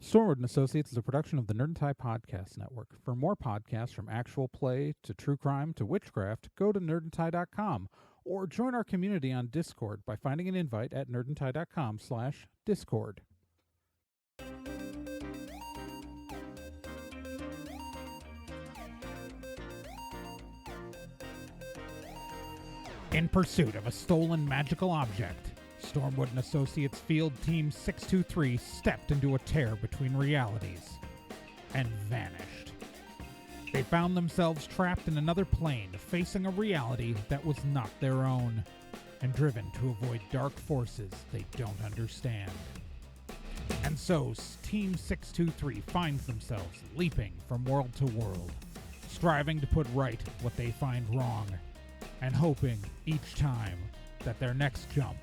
Stormwood and Associates is a production of the Nerd and Tie Podcast Network. For more podcasts from actual play to true crime to witchcraft, go to nerdandtie.com or join our community on Discord by finding an invite at nerdandtie.com/discord. In pursuit of a stolen magical object, Stormwood and Associates Field Team 623 stepped into a tear between realities and vanished. They found themselves trapped in another plane, facing a reality that was not their own, and driven to avoid dark forces they don't understand. And so, Team 623 finds themselves leaping from world to world, striving to put right what they find wrong, and hoping each time that their next jump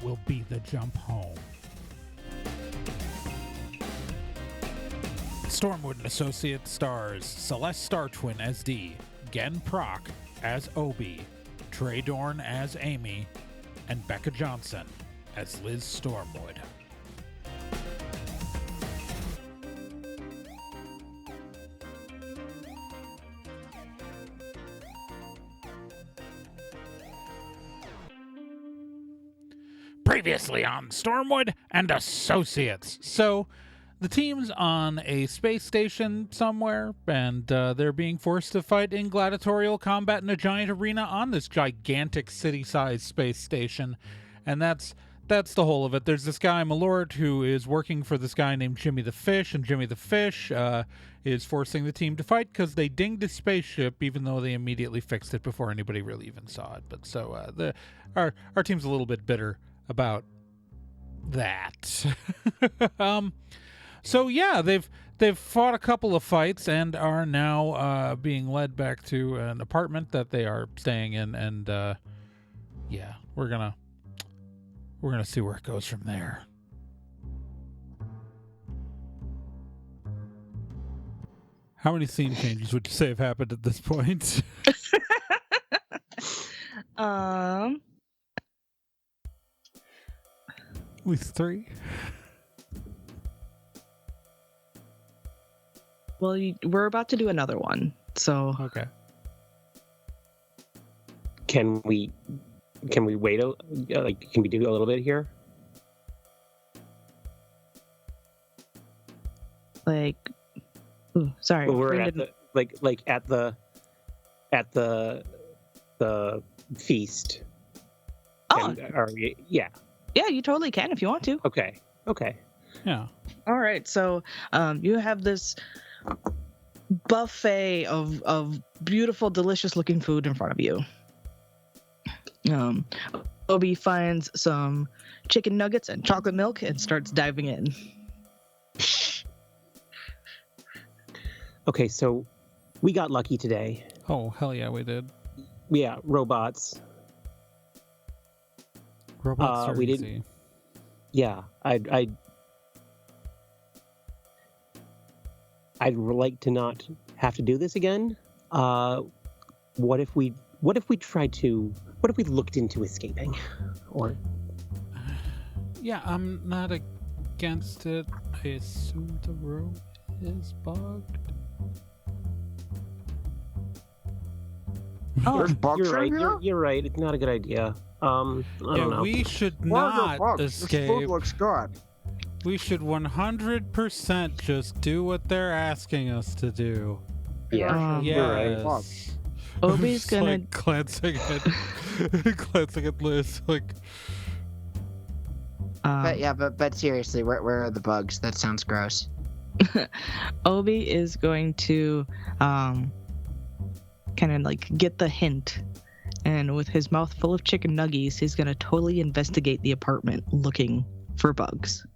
will be the jump home. Stormwood and Associates stars Celeste Star Twin as Dee, Gen Proc as Obi, Trey Dorn as Amy, and Becca Johnson as Liz Stormwood. Previously on Stormwood and Associates. So, the team's on a space station somewhere, and they're being forced to fight in gladiatorial combat in a giant arena on this gigantic city-sized space station. And that's the whole of it. There's this guy, Malort, who is working for this guy named Jimmy the Fish, and Jimmy the Fish is forcing the team to fight because they dinged his spaceship, even though they immediately fixed it before anybody really even saw it. But so our team's a little bit bitter about that. So yeah, they've fought a couple of fights and are now being led back to an apartment that they are staying in, and yeah, we're gonna see where it goes from there. How many scene changes would you say have happened at this point? At least 3. Well, we're about to do another one, so Okay. Can we wait can we do a little bit here? Sorry. Well, we're at the feast. Oh, yeah. yeah, you totally can if you want to. Okay. Yeah. All right, so you have this buffet of beautiful, delicious-looking food in front of you. Obi finds some chicken nuggets and chocolate milk and starts diving in. Okay, so we got lucky today. Oh, hell yeah, we did. Yeah, robots. Robots are we easy. didn't. Yeah, I'd like to not have to do this again. What if we looked into escaping? Or Yeah, I'm not against it. I assume the road is bugged. Oh, you're right. You're right. It's not a good idea. I don't know. We should Where are not the bugs? This escape. food looks good. We should 100% just do what they're asking us to do. Yeah, you're right. Yes. Obi's Just, gonna like, glancing at Liz, like. But seriously, where are the bugs? That sounds gross. Obi is going to kind of like get the hint, and with his mouth full of chicken nuggies, he's going to totally investigate the apartment looking for bugs.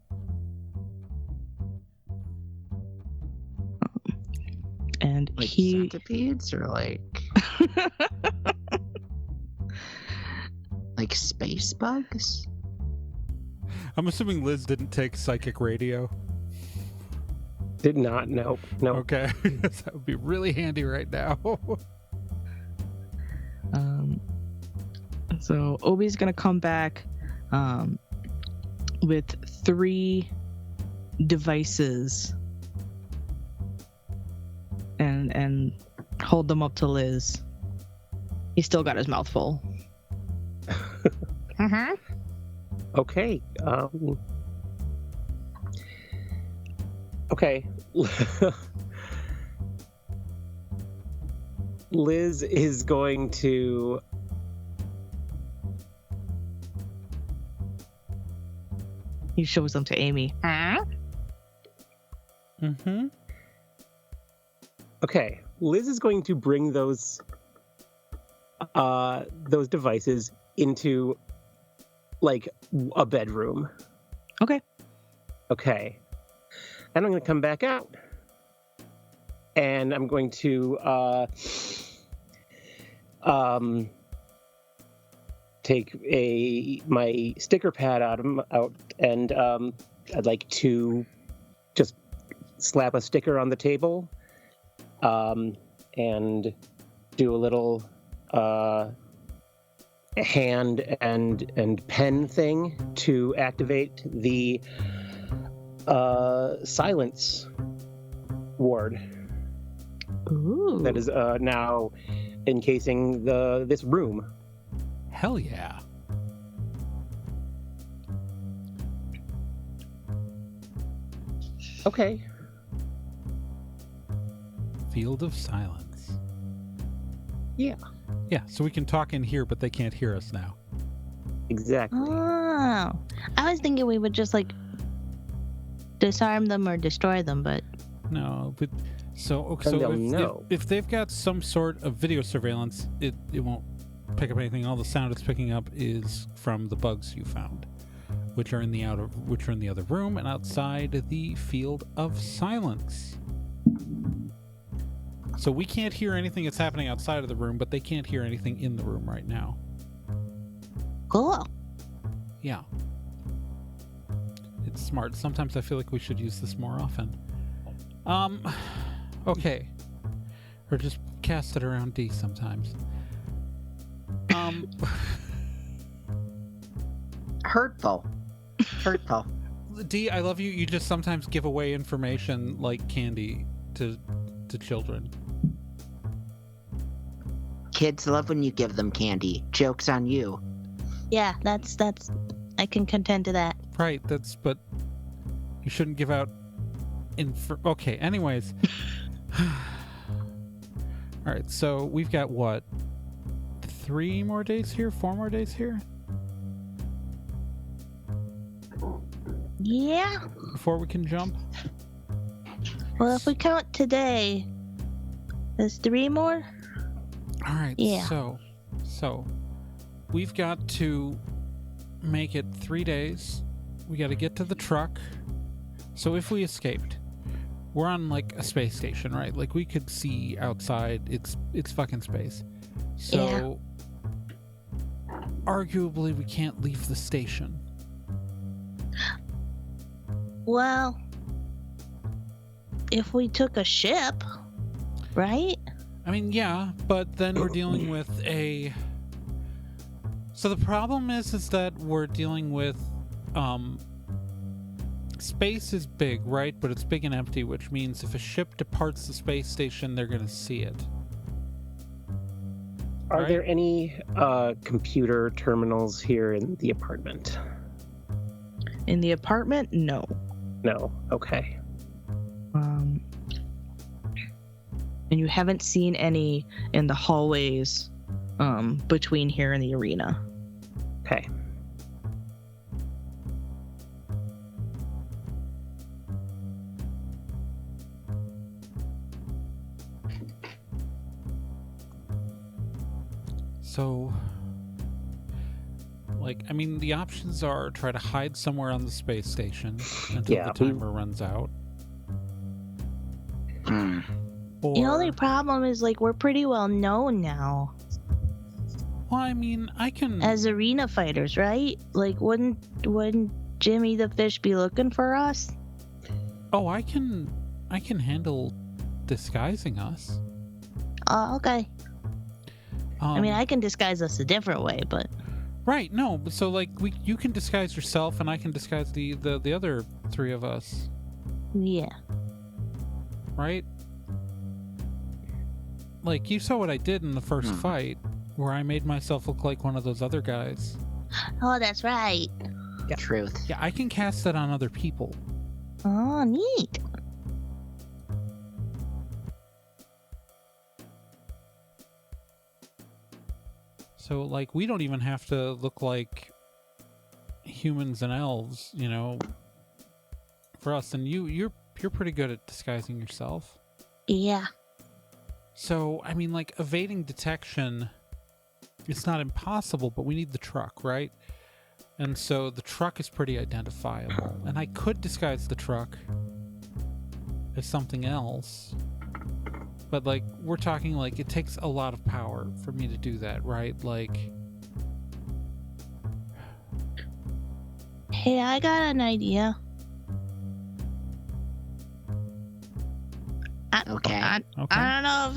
And Like he centipedes or like space bugs? I'm assuming Liz didn't take psychic radio. Did not. No. Okay. That would be really handy right now. So Obi's gonna come back with 3 devices and hold them up to Liz. He's still got his mouth full. Okay. Okay. Liz is going to He shows them to Amy. Mm-hmm. Okay. Liz is going to bring those devices into like a bedroom. Okay. Okay. And I'm going to come back out. And I'm going to take my sticker pad out and I'd like to just slap a sticker on the table and do a little hand and pen thing to activate the silence ward. Ooh. That is now encasing this room. Hell yeah. Okay. Field of silence. Yeah. Yeah, so we can talk in here, but they can't hear us now. Exactly. Oh, I was thinking we would just like disarm them or destroy them, but No, but so they'll know. if they've got some sort of video surveillance, it won't pick up anything. All the sound it's picking up is from the bugs you found, which are in the other room and outside the field of silence. So we can't hear anything that's happening outside of the room, but they can't hear anything in the room right now. cool. Yeah. It's smart. Sometimes I feel like we should use this more often. Okay. Or just cast it around D sometimes. Hurtful. Hurtful. D, I love you. You just sometimes give away information like candy to children. Kids love when you give them candy. Joke's on you. Yeah, that's I can contend to that. Right, but you shouldn't give out okay, anyways. Alright, so we've got what? 3 more days here? 4 more days here? Yeah. Before we can jump? Well, if we count today, there's 3 more. Alright, Yeah. so we've got to make it 3 days. We got to get to the truck. So if we escaped, we're on like a space station, right? Like we could see outside. It's fucking space. So arguably we can't leave the station. Well, if we took a ship, right? I mean, yeah, but then we're dealing with a... So the problem is that we're dealing with... Space is big, right? But it's big and empty, which means if a ship departs the space station, they're going to see it. Are Right. there any computer terminals here in the apartment? In the apartment, no. No. Okay. And you haven't seen any in the hallways between here and the arena. Okay. So, like, I mean, the options are try to hide somewhere on the space station until Yeah, the timer runs out. Hmm. Or, The only problem is, like, we're pretty well known now well, I mean, I can... as arena fighters, right? Like, wouldn't Jimmy the Fish be looking for us? Oh, I can handle disguising us. Oh, okay. I mean, Um, I can disguise us a different way, but Right, no, but so, like, you can disguise yourself, and I can disguise the other 3 of us. Yeah. right? Like, you saw what I did in the first fight, where I made myself look like one of those other guys. Oh, that's right. Yeah. Truth. Yeah, I can cast that on other people. Oh, neat. So, like, we don't even have to look like humans and elves, you know, for us. And you're pretty good at disguising yourself. Yeah. So, I mean, like, evading detection, it's not impossible, but we need the truck, right? And so the truck is pretty identifiable. And I could disguise the truck as something else. But, like, we're talking, like, it takes a lot of power for me to do that, right? Like... Hey, I got an idea. Okay. I don't know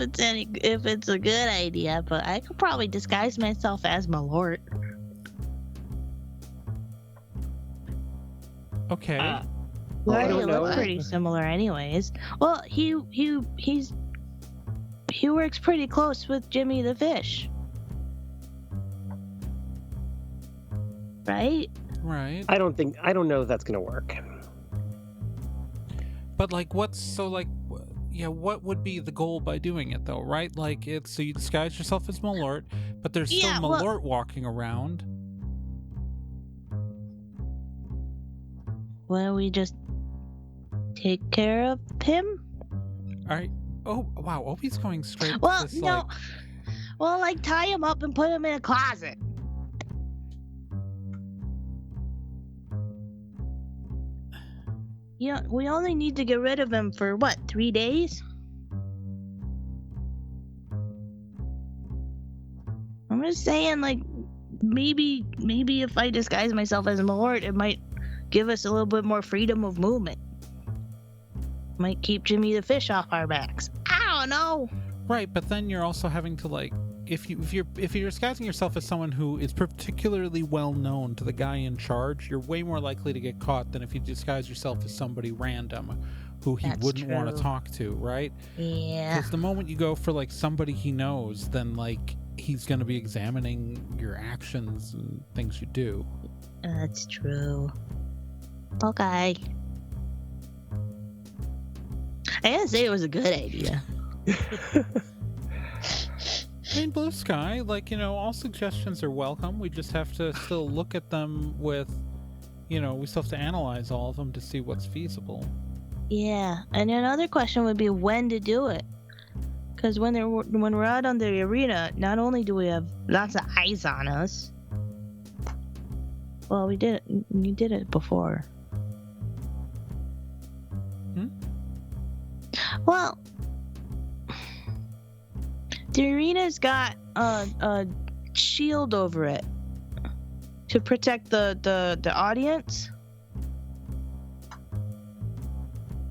if it's a good idea, but I could probably disguise myself as Malort. Okay. We I already don't look know. pretty similar, anyways. Well, he works pretty close with Jimmy the Fish, right? Right. I don't know if that's gonna work. But, like, what would be the goal by doing it, though, right? Like, it's so you disguise yourself as Malort, but there's still Yeah, well- Malort walking around. Well, we just take care of him. All right. Oh, wow. Obi's going straight Well, to this, no. like... Well, like tie him up and put him in a closet. You know, we only need to get rid of him for what, 3 days? I'm just saying, like, maybe if I disguise myself as a Malort, it might give us a little bit more freedom of movement. Might keep Jimmy the Fish off our backs. I don't know. Right, but then you're also having to, like, if you're disguising yourself as someone who is particularly well known to the guy in charge, you're way more likely to get caught than if you disguise yourself as somebody random who he That's wouldn't want to true. talk to, right? Yeah. Because the moment you go for, like, somebody he knows, then, like, he's going to be examining your actions and things you do. That's true. Okay. I didn't say it was a good idea. I mean, Blue Sky, like, you know, all suggestions are welcome. We just have to still look at them with, you know, we still have to analyze all of them to see what's feasible. Yeah, and another question would be when to do it. Because when we're out on the arena, not only do we have lots of eyes on us. Well, we did it before. Well, the arena's got a shield over it to protect the audience.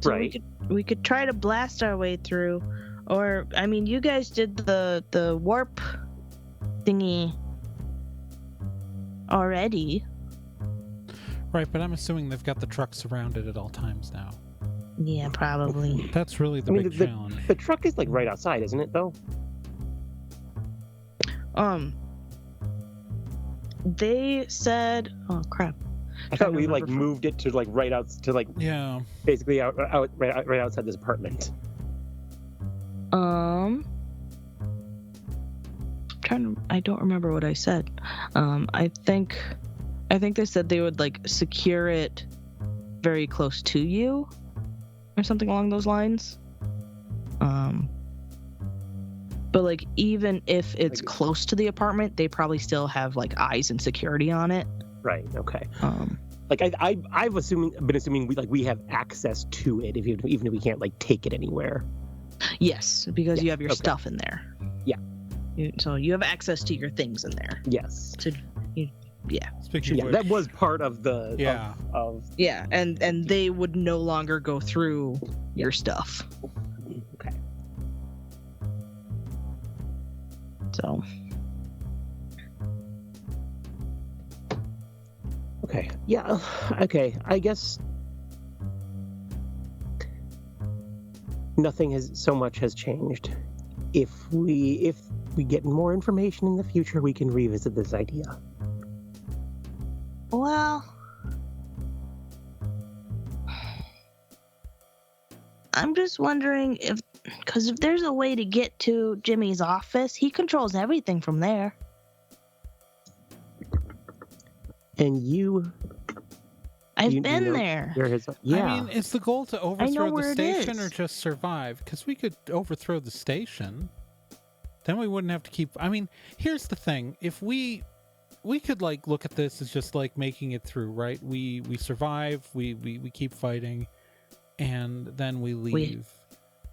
So Right. We could try to blast our way through, or I mean, you guys did the warp thingy already. Right, but I'm assuming they've got the truck surrounded at all times now. Yeah, probably. That's really the I mean, big challenge. the truck is like right outside, isn't it? Though. They said, oh crap. I thought we like moved it to like right out to like Yeah. basically right outside this apartment. I don't remember what I said. I think they said they would like secure it very close to you or something along those lines. But like even if it's Like- close to the apartment, they probably still have like eyes and security on it. Right. Okay. Um Like I've been assuming we have access to it even if we can't like take it anywhere. yes, because Yeah, you have your okay. stuff in there. Yeah. So you have access to your things in there. Yes. Speaking Yeah, of that which, was part of the Yeah. of Yeah, and they would no longer go through your stuff. okay. So Okay. Yeah. Okay. I guess nothing has changed. If we get more information in the future, we can revisit this idea. Well, I'm just wondering because if there's a way to get to Jimmy's office, he controls everything from there. And I've been there. Yeah. I mean, is the goal to overthrow the where it station or is. just survive? Because we could overthrow the station. Then we wouldn't have to keep... I mean, here's the thing. If we could, like, look at this as just, like, making it through, right? We survive, we keep fighting, and then we leave.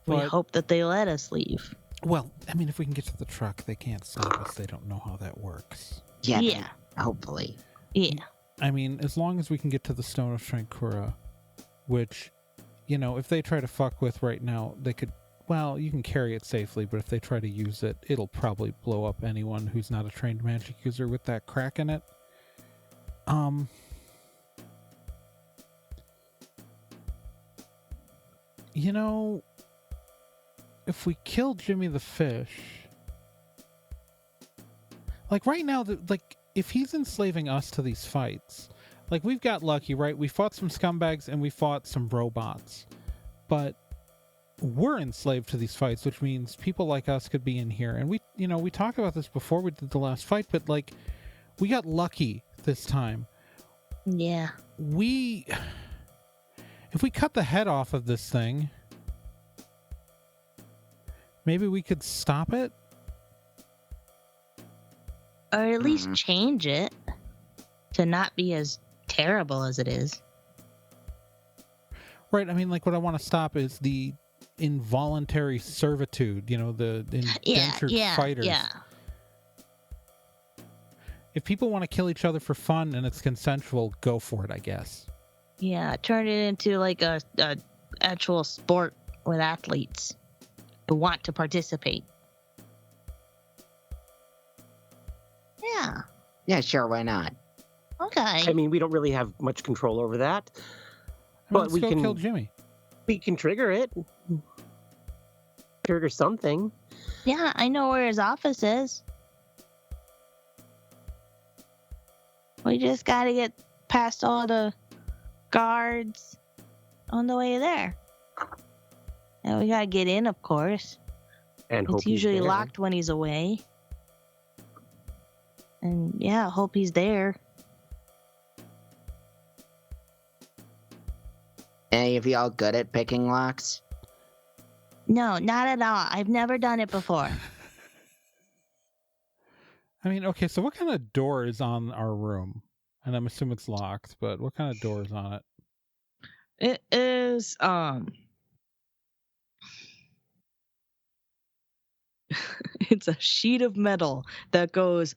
We hope that they let us leave. Well, I mean, if we can get to the truck, they can't stop us. They don't know how that works. Yeah. Hopefully. Yeah. I mean, as long as we can get to the Stone of Trankura, which, you know, if they try to fuck with right now, they could... Well, you can carry it safely, but if they try to use it, it'll probably blow up anyone who's not a trained magic user with that crack in it. You know, if we kill Jimmy the Fish... Like, right now, if he's enslaving us to these fights, like, we've got lucky, right? We fought some scumbags and we fought some robots. But we're enslaved to these fights, which means people like us could be in here. And we talked about this before we did the last fight, but, like, we got lucky this time. Yeah. If we cut the head off of this thing, maybe we could stop it? Or at least change it to not be as terrible as it is. Right, I mean, like, what I want to stop is the involuntary servitude, the indentured fighters. Yeah. If people want to kill each other for fun and it's consensual, go for it, I guess. Yeah, turn it into like a actual sport with athletes who want to participate. Yeah. Yeah, sure, why not? Okay. I mean, we don't really have much control over that. Let's go kill Jimmy. We can trigger it. Trigger something. Yeah, I know where his office is. We just gotta get past all the guards on the way there. And we gotta get in, of course. And hope It's usually he's there. locked when he's away. And yeah, hope he's there. Any of y'all good at picking locks? No, not at all. I've never done it before. I mean, okay, so what kind of door is on our room? And I'm assuming it's locked, but what kind of door is on it? It is, it's a sheet of metal that goes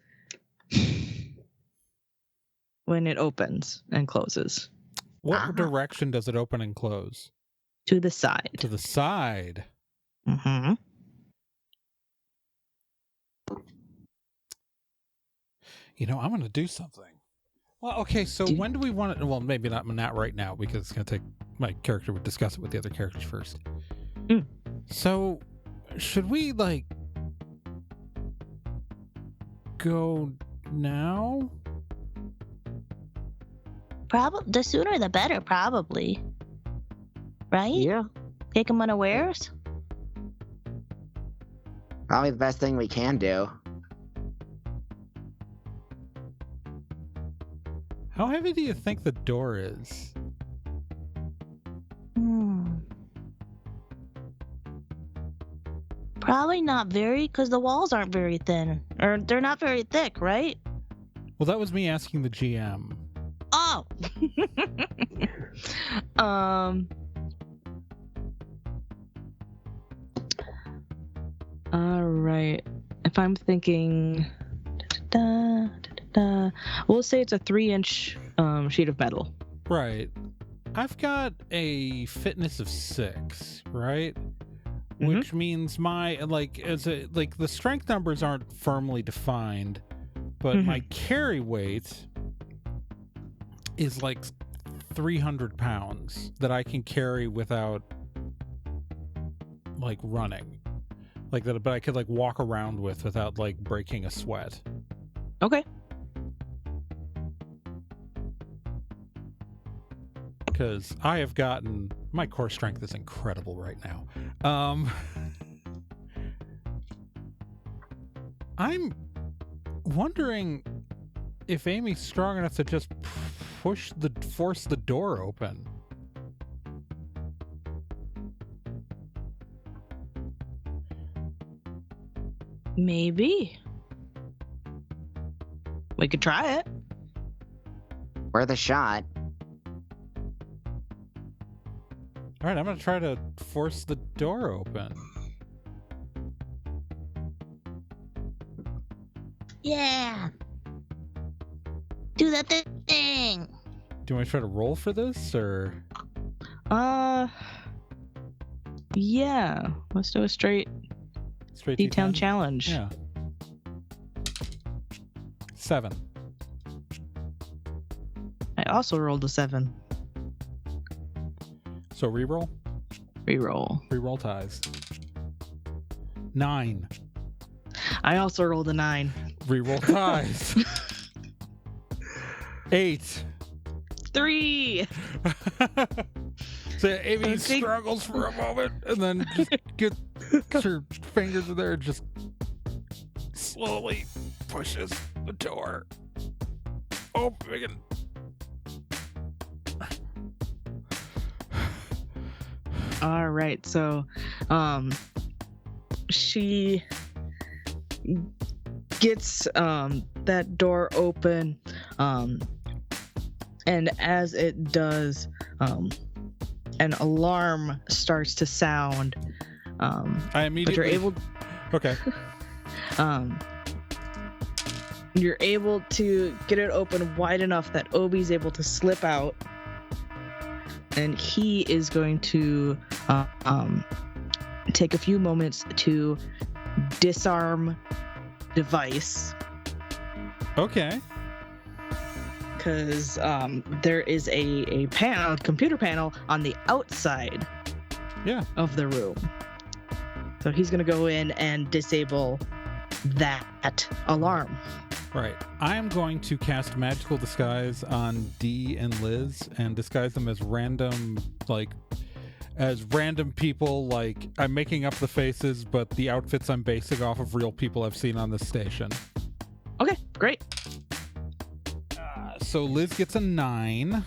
when it opens and closes. What direction does it open and close? To the side. To the side. Mm-hmm. I'm going to do something. Well, okay, so when do we want it? Well, maybe not right now, because it's going to take... My character would discuss it with the other characters first. Mm. So, should we, go now? The sooner the better, probably. Right? Yeah. Take him unawares? Probably the best thing we can do. How heavy do you think the door is? Probably not very, because the walls aren't very thin. Or they're not very thick, right? Well, that was me asking the GM. Oh! Alright. If I'm thinking... We'll say it's a 3-inch sheet of metal. Right. I've got a fitness of 6, right? Mm-hmm. Which means my, the strength numbers aren't firmly defined, but my carry weight is 300 pounds that I can carry without like running, like that, but I could like walk around with without like breaking a sweat. Okay. Because I have gotten my core strength is incredible right now. I'm wondering if Amy's strong enough to just force the door open. Maybe. We could try it. Worth a shot. All right, I'm gonna try to force the door open. Yeah. Do that thing. Do you want to try to roll for this, or? Yeah. Let's do a straight D-Town D10? challenge. Yeah. 7. I also rolled a 7. So reroll? Reroll. Reroll ties. 9. I also rolled a 9. Reroll ties. 8. 3. So Amy Okay. struggles for a moment and then just gets her fingers in there and just slowly pushes the door open. All right. So, she gets that door open, and as it does, an alarm starts to sound. I immediately. But you're able. Okay. You're able to get it open wide enough that Obi's able to slip out, and he is going to take a few moments to disarm device, Okay. because there is a computer panel on the outside Yeah. of the room. So he's going to go in and disable that alarm. Right. I am going to cast magical disguise on Dee and Liz and disguise them as random people. Like, I'm making up the faces, but the outfits I'm basing off of real people I've seen on this station. Okay, great. So Liz gets a 9.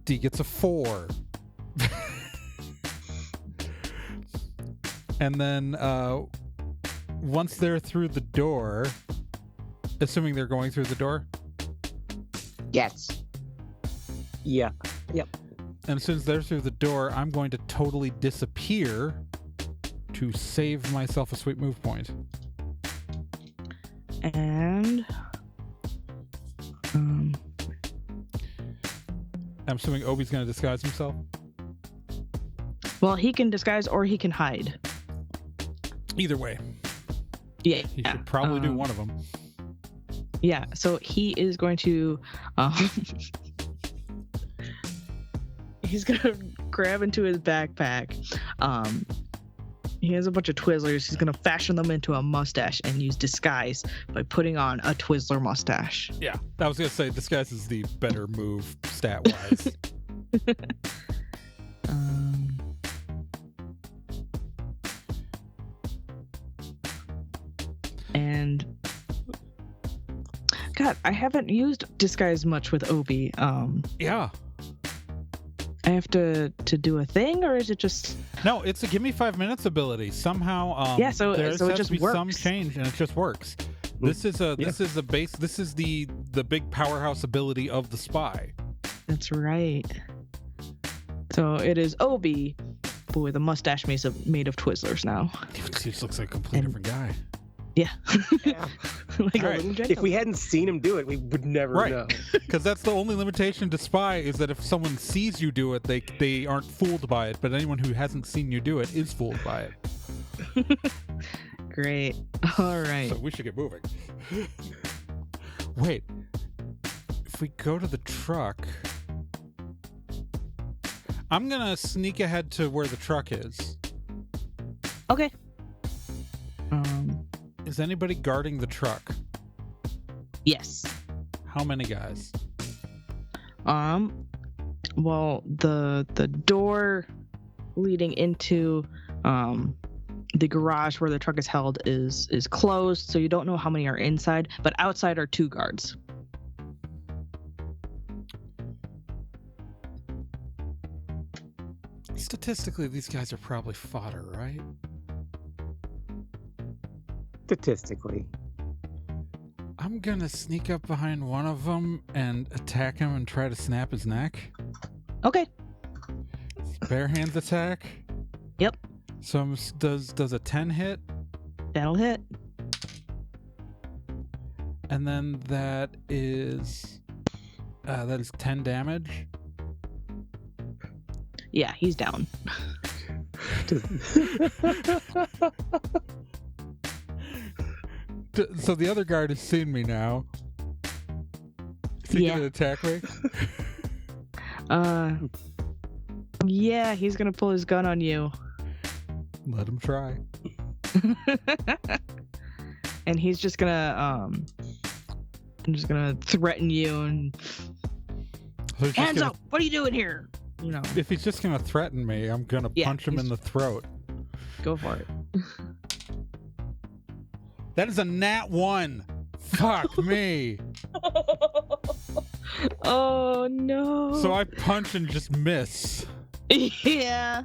Dee gets a 4. And then once they're through the door, assuming they're going through the door, Yes. Yeah. and as soon as they're through the door, I'm going to totally disappear to save myself a sweet move point. And I'm assuming Obi's going to disguise himself. well, he can disguise or he can hide. Either way, Yeah. he should probably do one of them. Yeah, so he is going to he's gonna grab into his backpack. He has a bunch of Twizzlers. He's gonna fashion them into a mustache and use disguise by putting on a Twizzler mustache. Yeah, I was going to say disguise is the better move stat-wise. And God, I haven't used disguise much with Obi. Yeah. I have to do a thing, or is it just? No, it's a give me 5 minutes ability. Somehow, Yeah, so there it has just to be some works. change, and it just works. This is a base. This is the big powerhouse ability of the spy. That's right. So it is Obi, but with a mustache made of Twizzlers now. He just looks like a completely different guy. Yeah. Yeah. Like All a right. little If gentleman. we hadn't seen him do it, we would never Right. know. Because that's the only limitation to spy is that if someone sees you do it, they aren't fooled by it. But anyone who hasn't seen you do it is fooled by it. Great. All right. So we should get moving. Wait. If we go to the truck, I'm gonna sneak ahead to where the truck is. Okay. Is anybody guarding the truck? Yes. How many guys? Well, the door leading into the garage where the truck is held is closed, so you don't know how many are inside, but outside are 2 guards. Statistically, these guys are probably fodder, right? Statistically. I'm gonna sneak up behind one of them and attack him and try to snap his neck. Okay. Bare hands attack. Yep. So does a 10 hit? That'll hit. And then that is 10 damage. Yeah, he's down. So the other guard has seen me now. Is he gonna attack me? Yeah, he's gonna pull his gun on you. Let him try. And he's just gonna threaten you and So he's just hands gonna- up! What are you doing here? You know, If he's just gonna threaten me, I'm gonna Yeah, punch him in the throat. go for it. That is a nat 1. Fuck me. Oh no. So I punch and just miss. Yeah.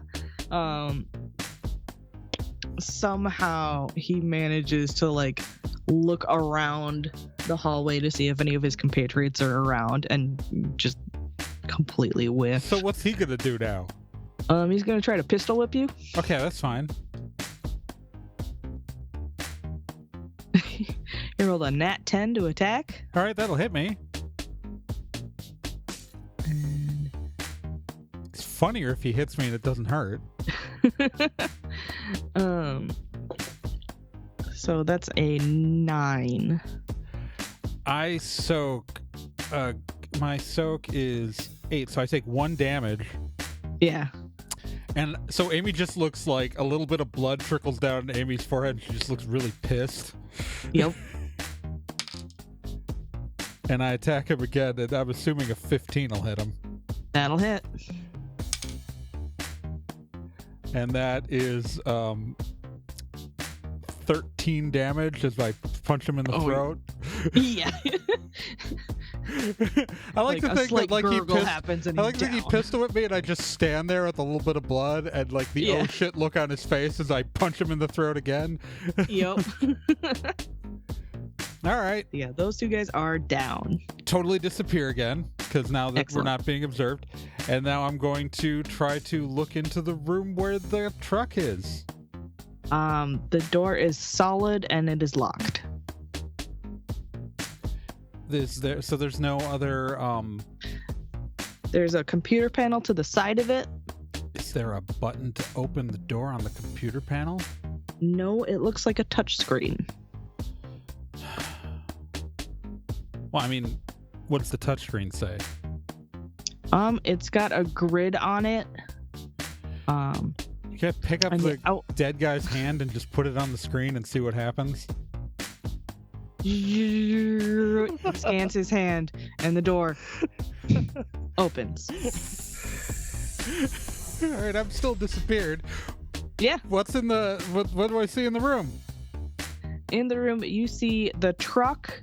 Somehow he manages to like look around the hallway to see if any of his compatriots are around and just completely whiff. So what's he gonna do now? He's gonna try to pistol whip you. Okay, that's fine. You rolled a nat 10 to attack. All right, that'll hit me. And It's funnier if he hits me and it doesn't hurt. So that's a 9. I soak. My soak is 8, so I take 1 damage. Yeah. And so Amy just looks like a little bit of blood trickles down Amy's forehead, and she just looks really pissed. Yep. And I attack him again, and I'm assuming a 15 will hit him. That'll hit. And that is 13 damage as I punch him in the throat. Yeah. I like to a think slight that like he gurgle pissed, happens and I like to think he down. pistol whipped me and I just stand there with a little bit of blood and like the Yeah. oh shit look on his face as I punch him in the throat again. Yep. All right. Yeah, those 2 guys are down. Totally disappear again because now that Excellent. we're not being observed. And now I'm going to try to look into the room where the truck is. The door is solid and it is locked. So there's no other There's a computer panel to the side of it. is there a button to open the door on the computer panel? No, it looks like a touch screen. Well, I mean, what does the touchscreen say? It's got a grid on it. You can't pick up And the oh, dead guy's hand and just put it on the screen and see what happens? it scans his hand and the door opens. All right, I'm still disappeared. Yeah. What's in the what do I see in the room? In the room, you see the truck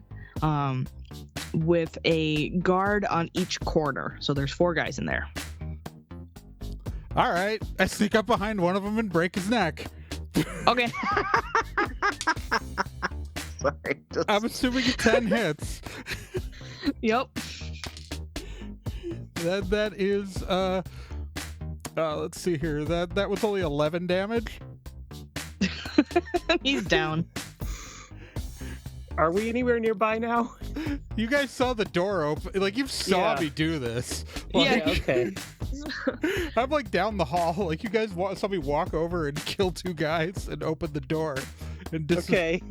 with a guard on each corner. So there's 4 guys in there. All right, I sneak up behind one of them and break his neck. Okay. Sorry. Just... I'm assuming 10 hits. Yep. That is let's see here. That was only 11 damage. He's down. Are we anywhere nearby now? You guys saw the door open. Like, you saw Yeah. me do this. Yeah. Like, Okay. I'm like down the hall. Like, you guys saw me walk over and kill 2 guys and open the door. And Okay.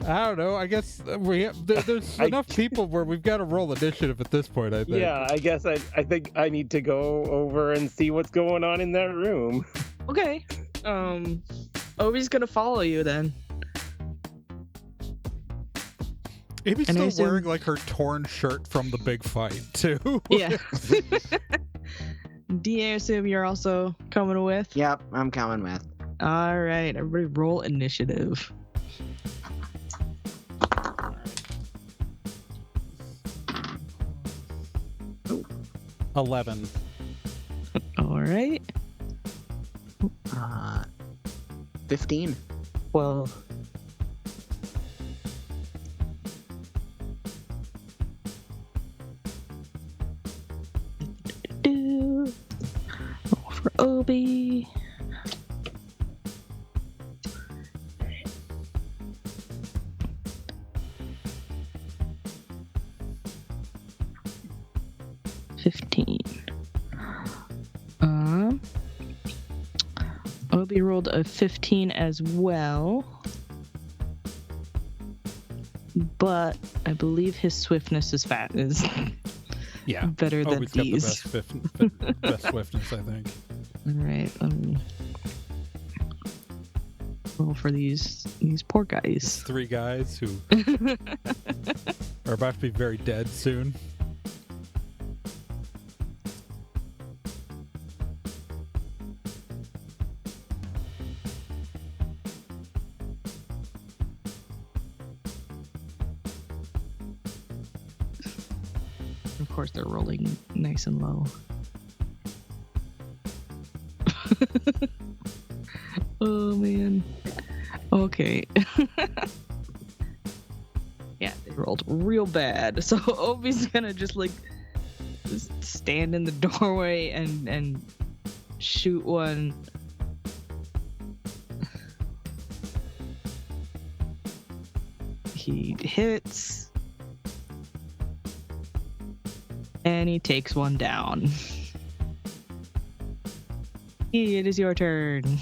I don't know. I guess there's enough people where we've got to roll initiative at this point, I think. Yeah, I guess I think I need to go over and see what's going on in that room. Okay. Obi's gonna follow you then. Amy's And I still assume- wearing like her torn shirt from the big fight too. Yeah. D, I assume you're also coming with? Yep, I'm coming with. All right, everybody roll initiative. Ooh. 11. All right. 15. 12. Roll for Obi. Obi rolled a 15 as well, but I believe his swiftness is Yeah. better than Obi's got the these. best swiftness, I think. All right, let me roll for these poor guys. 3 guys who are about to be very dead soon. Of course, they're rolling nice and low. Oh man. Okay. Yeah, they rolled real bad. So Obi's gonna just stand in the doorway and shoot one. He hits. And he takes one down. It is your turn.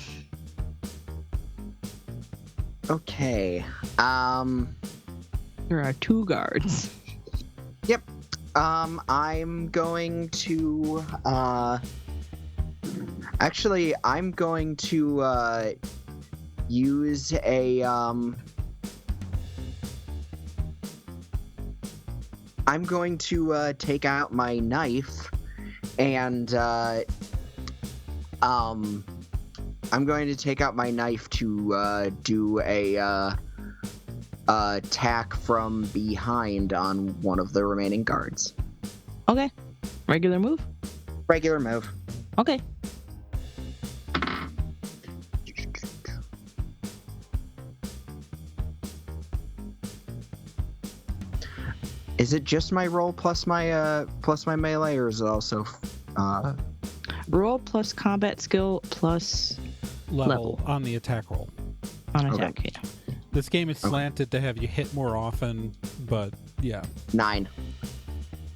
Okay. There are 2 guards. I'm going to actually I'm going to use a I'm going to take out my knife and I'm going to take out my knife to do a attack from behind on one of the remaining guards. Okay. Regular move? Regular move. Okay. Is it just my roll plus my melee, or is it also Roll plus combat skill plus Level Level. on the attack roll. on Okay. attack. Yeah. This game is Okay. slanted to have you hit more often, but yeah. 9?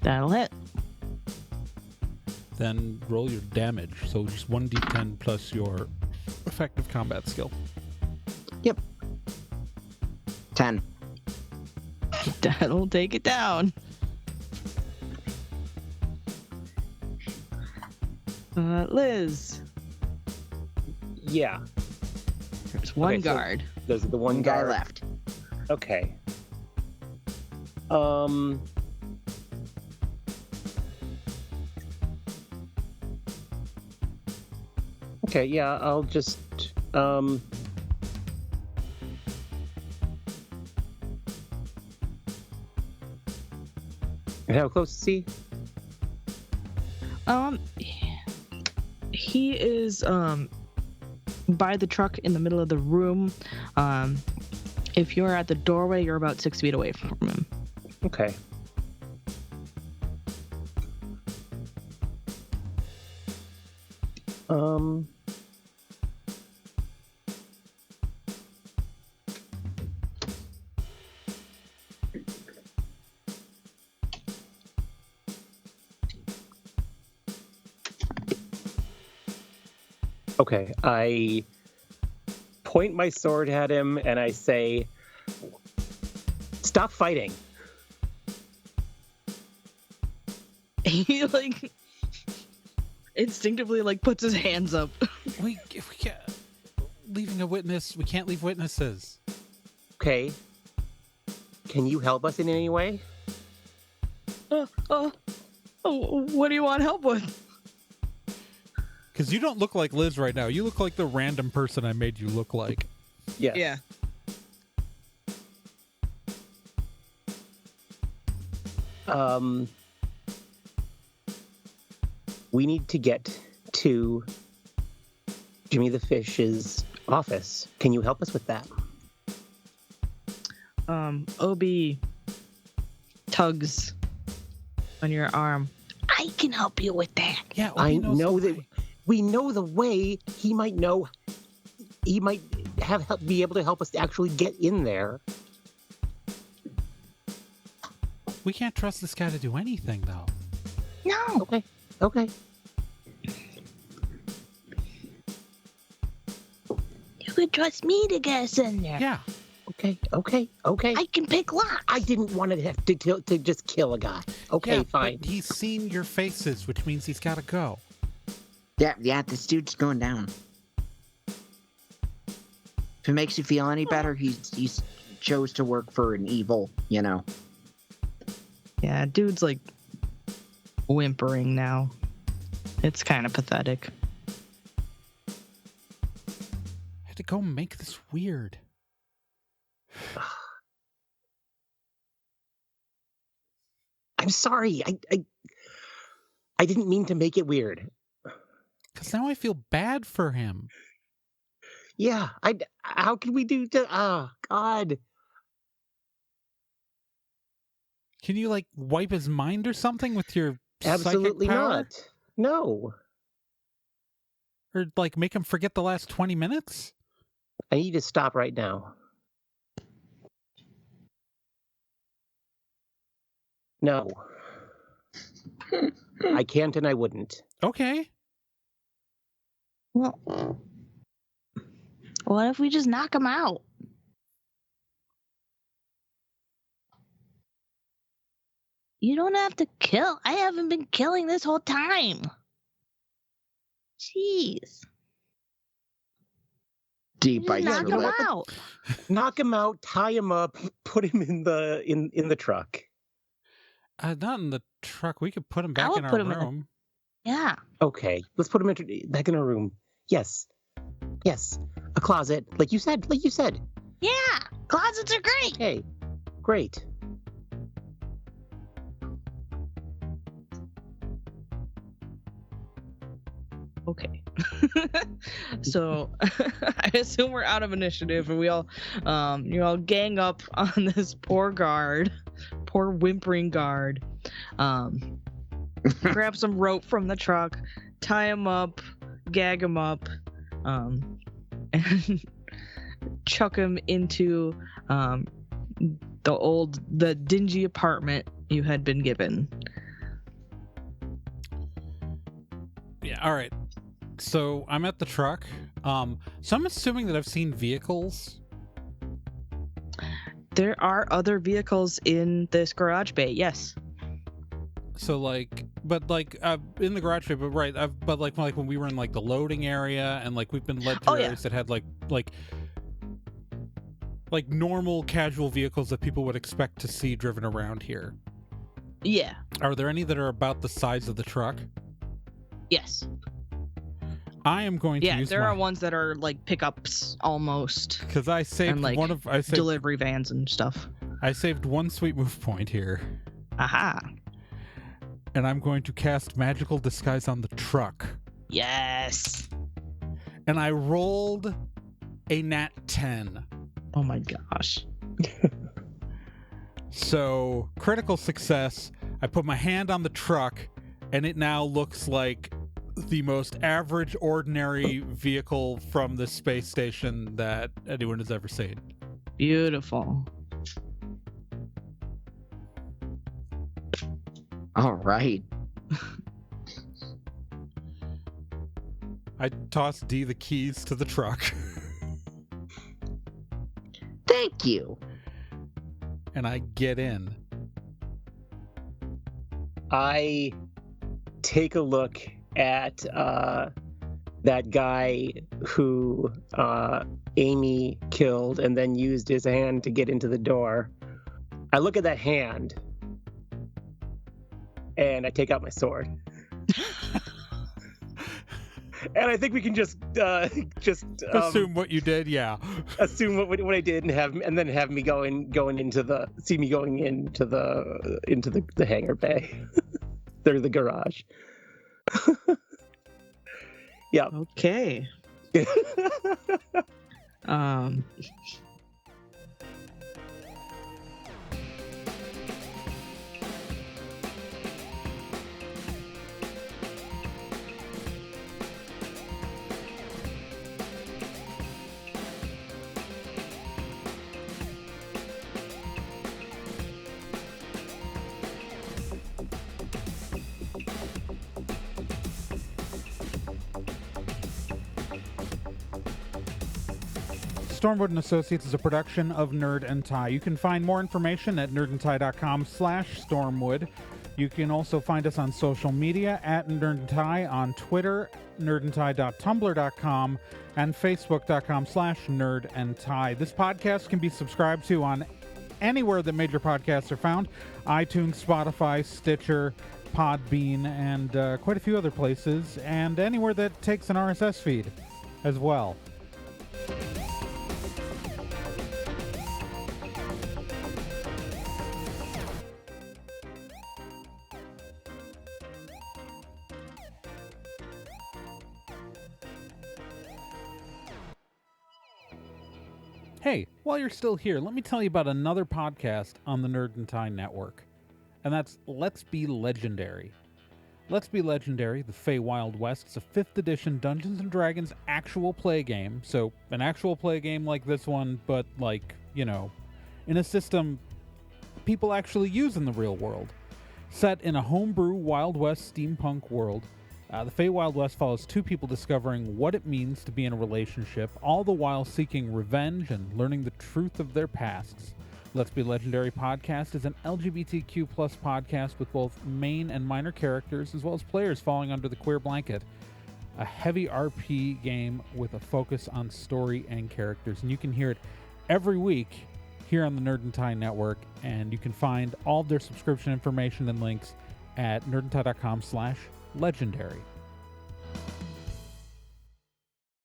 That'll hit. Then roll your damage. So just 1d10 plus your effective combat skill. 10. That'll take it down. Liz, Yeah, there's one Okay, so- guard. there's the One one guy guard left. Okay. Okay, yeah, I'll just and how close is he? He is by the truck in the middle of the room. If you're at the doorway, you're about 6 feet away from him. Okay. Okay, I point my sword at him and I say, Stop fighting. He like instinctively like puts his hands up. We can't leaving a witness. We can't leave witnesses. Okay. Can you help us in any way? What do you want help with? Because you don't look like Liz right now. You look like the random person I made you look like. Yes. Yeah. We need to get to Jimmy the Fish's office. Can you help us with that? Obi tugs on your arm. I can help you with that. Yeah, I Obi knows know the that way. we know the way. He might know. He might be able to help us to actually get in there. We can't trust this guy to do anything, though. No. Okay. You could trust me to get us in there. Yeah. Okay. I can pick locks. I didn't want to have to just kill a guy. Okay, Yeah, fine. But he's seen your faces, which means he's got to go. Yeah, this dude's going down. If it makes you feel any better, he's chose to work for an evil, you know. Yeah, dude's like whimpering now. It's kind of pathetic. I had to go make this weird. I'm sorry. I didn't mean to make it weird. Because now I feel bad for him. Yeah, how can we do to? Oh, God. Can you, like, wipe his mind or something with your Absolutely psychic power? not. No. Or, like, make him forget the last 20 minutes? I need to stop right now. No. I can't and I wouldn't. Okay. Well, what if we just knock him out? You don't have to kill. I haven't been killing this whole time. Jeez. Deep Just by knock him out. Knock him out, tie him up, put him in the truck. Not in the truck. We could put him back would in our put him in the- room. Yeah. Okay, let's put him back in a room. Yes. A closet, like you said. Yeah. Closets are great. Okay, great. Okay. So I assume we're out of initiative and we all you all gang up on this poor whimpering guard. Grab some rope from the truck, tie him up, gag him up, and chuck him into the dingy apartment you had been given. Yeah, all right. So I'm at the truck. So I'm assuming that I've seen vehicles. There are other vehicles in this garage bay, yes. So like, but like in the garage bay, but right. But like when we were in like the loading area, and like we've been led to Oh, yeah. areas that had like normal casual vehicles that people would expect to see driven around here. Yeah, Are there any that are about the size of the truck? yes. I am going to Yeah, use there are ones that are like pickups almost, because I saved and, like, I saved delivery vans and stuff. I saved one sweet move point here, Aha. and I'm going to cast magical disguise on the truck. Yes. And I rolled a nat 10. Oh my gosh. So, critical success. I put my hand on the truck, and it now looks like the most average, ordinary vehicle from the space station that anyone has ever seen. Beautiful. All right. I tossed D the keys to the truck. Thank you. and I get in. I take a look at that guy who Amy killed and then used his hand to get into the door. I look at that hand and I take out my sword. And I think we can just Assume what you did, yeah. assume what I did and then have me going into the hangar bay. They're the garage. Yeah. Okay. Stormwood and Associates is a production of Nerd and Tie. You can find more information at nerdandtie.com/Stormwood. You can also find us on social media at Nerd and Tie on Twitter, nerdandtie.tumblr.com, and facebook.com/nerdandtie. This podcast can be subscribed to on anywhere that major podcasts are found: iTunes, Spotify, Stitcher, Podbean, and quite a few other places, and anywhere that takes an RSS feed as well. Hey, while you're still here, let me tell you about another podcast on the Nerd and Tie Network, and that's Let's Be Legendary. Let's Be Legendary, the Fey Wild West, is a 5th edition Dungeons & Dragons actual play game, so an actual play game like this one, but in a system people actually use in the real world. Set in a homebrew Wild West steampunk world, the Fey Wild West follows two people discovering what it means to be in a relationship, all the while seeking revenge and learning the truth of their pasts. Let's Be Legendary podcast is an LGBTQ+ podcast with both main and minor characters, as well as players falling under the queer blanket. A heavy RP game with a focus on story and characters, and you can hear it every week here on the Nerd and Tie Network, and you can find all of their subscription information and links at nerdandtie.com/legendary.